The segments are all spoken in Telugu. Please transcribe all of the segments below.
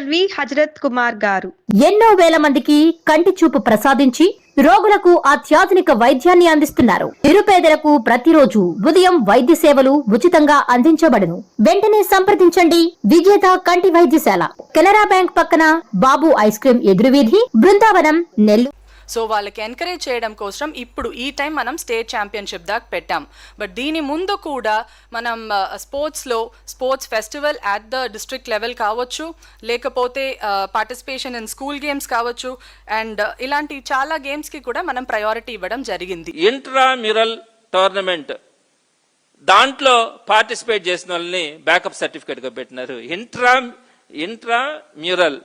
ఎల్వి హజరత్ కుమార్ గారు ఎన్నో వేల మందికి కంటి చూపు ప్రసాదించి రోగులకు అత్యాధునిక వైద్యాన్ని అందిస్తున్నారు. నిరుపేదలకు ప్రతిరోజు ఉదయం వైద్య సేవలు ఉచితంగా అందించబడును. వెంటనే సంప్రదించండి. విజేత కంటి వైద్యశాల, కెనరా బ్యాంక్ పక్కన, బాబు ఐస్ క్రీమ్ ఎదురువీధి, బృందావనం, నెల్లూరు. సో వాళ్ళకి ఎంకరేజ్ చేయడం కోసం ఇప్పుడు ఈ టైం మనం స్టేట్ ఛాంపియన్షిప్ దాకా పెట్టాం. బట్ దీని ముందు కూడా మనం sports festival at the district level కావచ్చు, లేకపోతే పార్టిసిపేషన్ ఇన్ స్కూల్ గేమ్స్ కావచ్చు, అండ్ ఇలాంటి చాలా గేమ్స్కి కూడా మనం ప్రయారిటీ ఇవ్వడం జరిగింది. ఇంట్రామ్యూరల్ టోర్నమెంట్ దాంట్లో పార్టిసిపేట్ చేసిన వాళ్ళని బ్యాకప్ సర్టిఫికేట్గా పెట్టినారు. ఇంట్రామ్యూరల్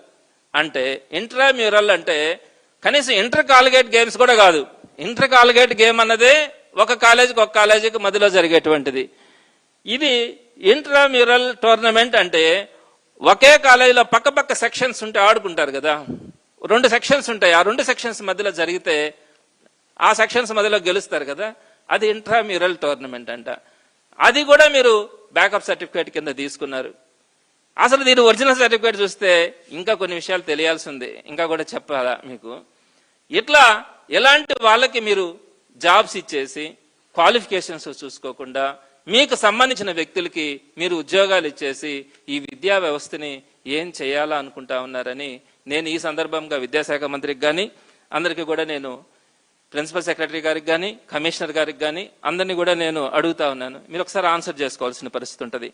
అంటే కనీసం ఇంటర్ కాలేజ్ గేమ్స్ కూడా కాదు. ఇంటర్ కాలేజ్ గేమ్ అన్నదే ఒక కాలేజీకి మధ్యలో జరిగేటువంటిది. ఇది ఇంట్రామ్యూరల్ టోర్నమెంట్ అంటే ఒకే కాలేజీలో పక్క సెక్షన్స్ ఉంటే ఆడుకుంటారు కదా, 2 సెక్షన్స్ ఉంటాయి. ఆ 2 సెక్షన్స్ మధ్యలో జరిగితే ఆ సెక్షన్స్ మధ్యలో గెలుస్తారు కదా, అది ఇంట్రామ్యూరల్ టోర్నమెంట్ అంట. అది కూడా మీరు బ్యాకప్ సర్టిఫికేట్ కింద తీసుకున్నారు. అసలు దీని ఒరిజినల్ సర్టిఫికేట్ చూస్తే ఇంకా కొన్ని విషయాలు తెలియాల్సి ఉంది, ఇంకా కూడా చెప్పాలా మీకు. ఇట్లా ఎలాంటి వాళ్ళకి మీరు జాబ్స్ ఇచ్చేసి క్వాలిఫికేషన్స్ చూసుకోకుండా మీకు సంబంధించిన వ్యక్తులకి మీరు ఉద్యోగాలు ఇచ్చేసి ఈ విద్యా వ్యవస్థని ఏం చేయాలా అనుకుంటా ఉన్నారని నేను ఈ సందర్భంగా విద్యాశాఖ మంత్రికి కానీ అందరికీ కూడా నేను ప్రిన్సిపల్ సెక్రటరీ గారికి కానీ కమిషనర్ గారికి కానీ అందరినీ కూడా నేను అడుగుతా ఉన్నాను. మీరు ఒకసారి ఆన్సర్ చేసుకోవాల్సిన పరిస్థితి ఉంటుంది.